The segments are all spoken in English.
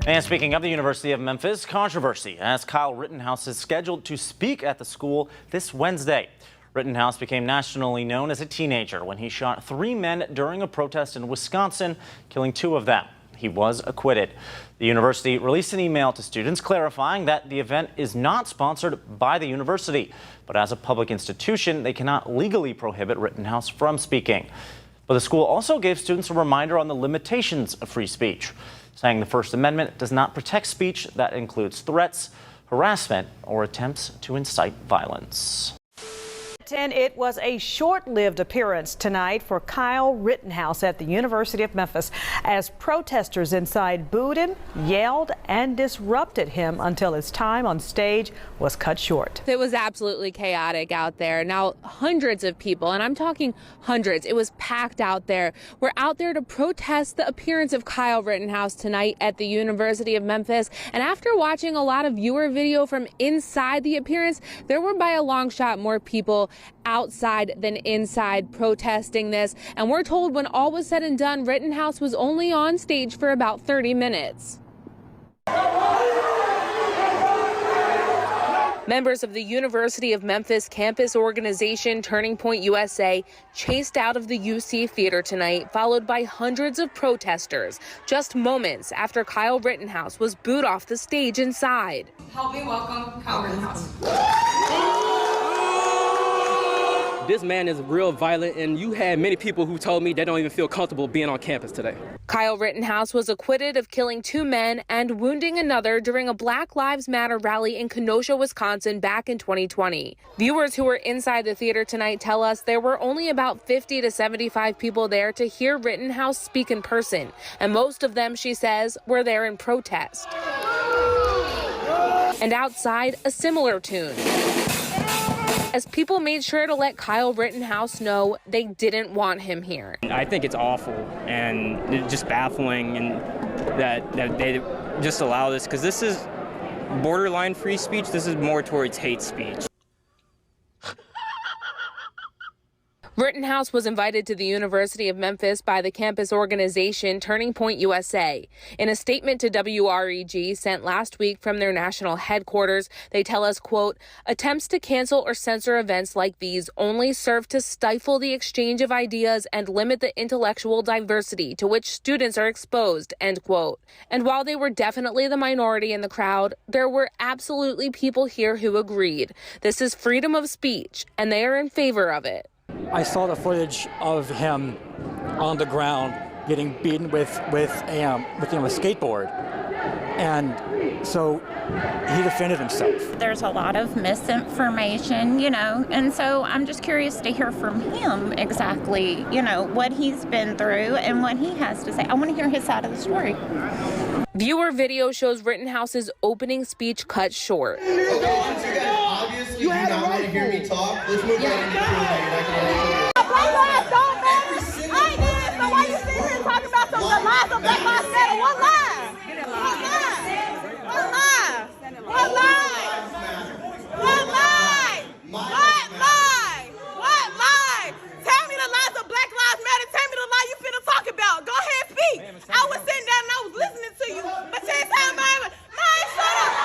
And speaking of the University of Memphis, controversy as Kyle Rittenhouse is scheduled to speak at the school this Wednesday. Rittenhouse became nationally known as a teenager when he shot 3 men during a protest in Wisconsin, killing 2 of them. He was acquitted. The university released an email to students clarifying that the event is not sponsored by the university, but as a public institution, they cannot legally prohibit Rittenhouse from speaking. But the school also gave students a reminder on the limitations of free speech, saying the First Amendment does not protect speech that includes threats, harassment, or attempts to incite violence. And it was a short-lived appearance tonight for Kyle Rittenhouse at the University of Memphis as protesters inside booed him, yelled, and disrupted him until his time on stage was cut short. It was absolutely chaotic out there. Now, hundreds of people, and I'm talking hundreds, it was packed out there, were out there to protest the appearance of Kyle Rittenhouse tonight at the University of Memphis. And after watching a lot of viewer video from inside the appearance, there were by a long shot more people outside than inside protesting this. And we're told when all was said and done, Rittenhouse was only on stage for about 30 minutes. Members of the University of Memphis campus organization Turning Point USA chased out of the UC Theater tonight, followed by hundreds of protesters, just moments after Kyle Rittenhouse was booed off the stage inside. Help me welcome Kyle Rittenhouse. This man is real violent, and you had many people who told me they don't even feel comfortable being on campus today. Kyle Rittenhouse was acquitted of killing 2 men and wounding another during a Black Lives Matter rally in Kenosha, Wisconsin back in 2020. Viewers who were inside the theater tonight tell us there were only about 50 to 75 people there to hear Rittenhouse speak in person, and most of them, she says, were there in protest. And outside, a similar tune, as people made sure to let Kyle Rittenhouse know they didn't want him here. I think it's awful and just baffling and that they just allow this, because this is borderline free speech. This is more towards hate speech. Rittenhouse was invited to the University of Memphis by the campus organization Turning Point USA. In a statement to WREG sent last week from their national headquarters, they tell us, quote, attempts to cancel or censor events like these only serve to stifle the exchange of ideas and limit the intellectual diversity to which students are exposed, end quote. And while they were definitely the minority in the crowd, there were absolutely people here who agreed. This is freedom of speech, and they are in favor of it. I saw the footage of him on the ground getting beaten with a skateboard, and so he defended himself. There's a lot of misinformation, and so I'm just curious to hear from him exactly, what he's been through and what he has to say. I want to hear his side of the story. Viewer video shows Rittenhouse's opening speech cut short. Obviously, you do not want to hear me talk. Let's move right into Q&A. Black lives don't matter. I ain't did, so why you sitting here talking about some of the lies of Black Lives Matter? What lie? What lie? What lie? What lie? What lie? What lie? What lie? Tell me the lies of Black Lives Matter. Tell me the lie you finna talk about. Go ahead, speak. I was sitting down and I was listening to you, but you ain't telling mine, shut up.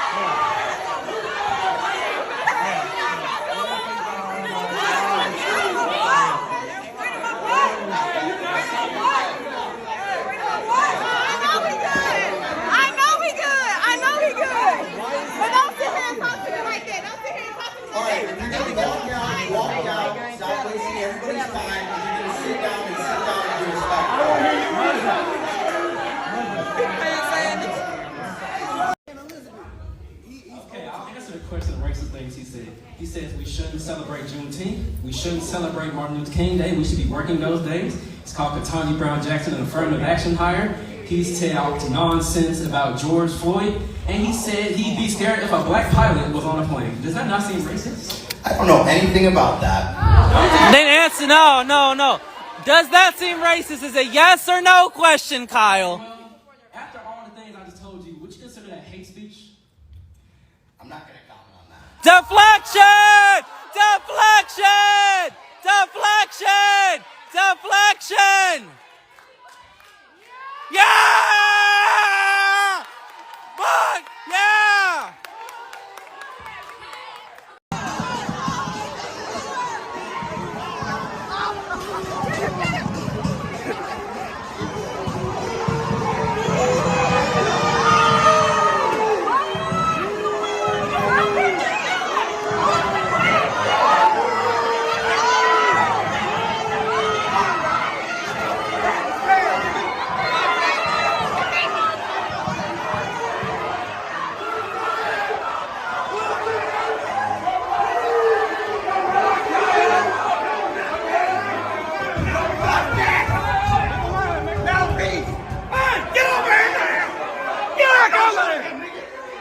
He says we shouldn't celebrate Juneteenth. We shouldn't celebrate Martin Luther King Day. We should be working those days. It's called Ketanji Brown Jackson, an affirmative action hire. He's talked nonsense about George Floyd, and he said he'd be scared if a black pilot was on a plane. Does that not seem racist? I don't know anything about that. Then answer no. Does that seem racist? Is a yes or no question, Kyle. After all the things I just told you, would you consider that hate speech? I'm not going to comment on that. Deflection! Deflection! Yeah!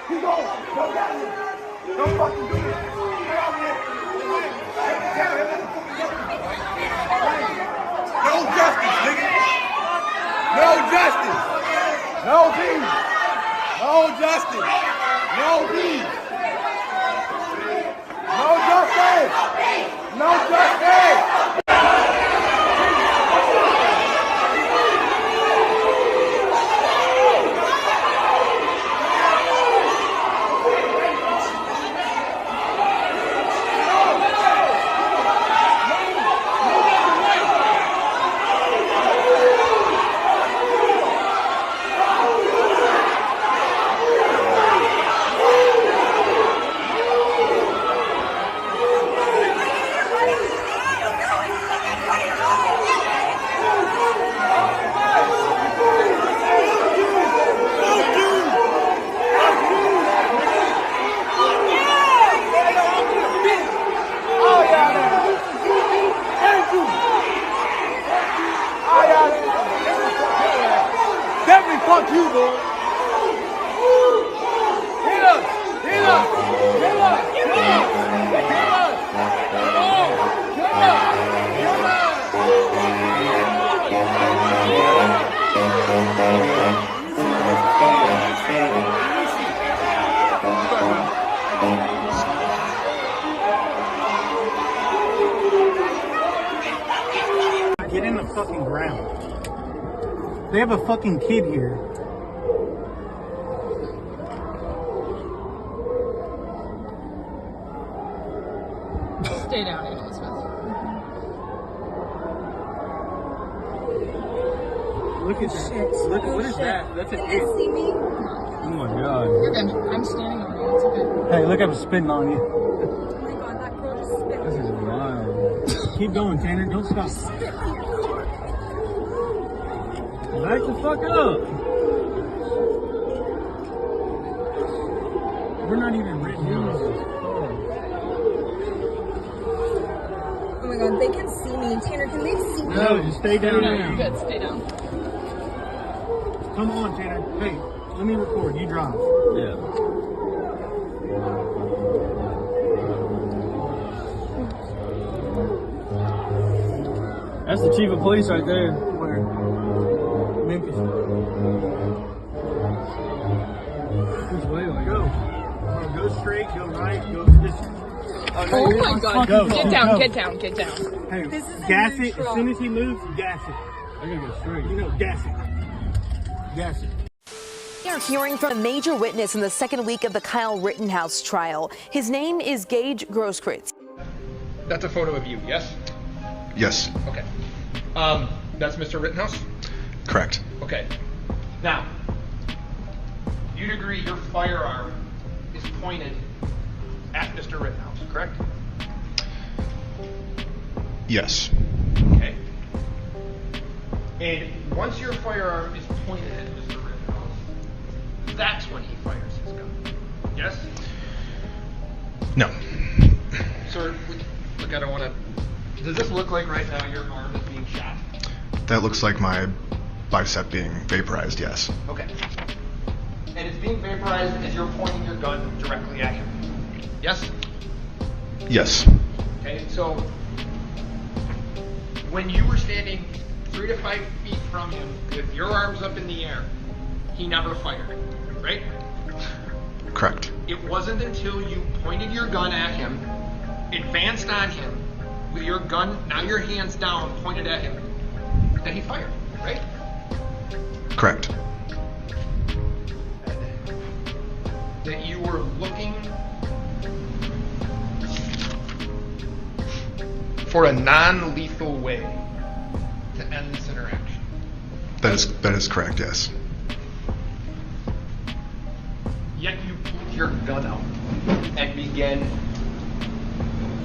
Keep going. Don't get me. Don't fucking do this. Get out here. No justice, nigga. No justice. No peace. No justice. No peace. No justice. No justice. Definitely fuck you, boy. Hit us! Hit us! Hit us! Hit us! Hit us! Come on! Hit us! Get in the fucking ground. They have a fucking kid here. Stay down, Agent Smith. Look at that. Look, what is that? That's an it. See me? Oh my god. You're good. I'm standing over you. It's okay. Hey, look, I'm spitting on you. Oh my god, that girl just spit. This is wild. Keep going, Tanner. Don't stop. Back the fuck up. We're not even Rittenhouse. Oh my god, they can see me. Tanner, can they see me? No, just stay down now. You're good. Stay down. Come on, Tanner. Hey, let me record. You drive. Yeah. That's the chief of police right there. Where? Memphis. Which way do I go? Go straight, go right, go this. Oh my god. Go, Get go, down, go. get down, get down. Hey, This is gas it. neutral. As soon as he moves, gas it. I gotta go straight. You know, gas it. Gas it. We are hearing from a major witness in the second week of the Kyle Rittenhouse trial. His name is Gage Grosskreutz. That's a photo of you, yes? Yes. Okay. That's Mr. Rittenhouse? Correct. Okay. Now, you'd agree your firearm is pointed at Mr. Rittenhouse, correct? Yes. Okay. And once your firearm is pointed at Mr. Rittenhouse, that's when he fires his gun. Yes? No. Sir, look, I don't want to... Does this look like right now your arm is being shot? That looks like my bicep being vaporized, yes. Okay. And it's being vaporized as you're pointing your gun directly at him. Yes? Yes. Okay, so when you were standing 3 to 5 feet from him with your arms up in the air, he never fired, right? Correct. It wasn't until you pointed your gun at him, advanced on him, with your gun, now your hands down, pointed at him, that he fired, right? Correct. That you were looking for a non-lethal way to end this interaction. That is correct, yes. Yet you pulled your gun out and began,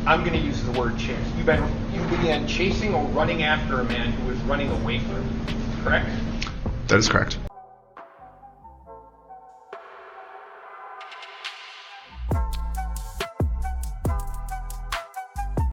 I'm going to use the word chase. You began chasing or running after a man who was running away from you, correct? That is correct.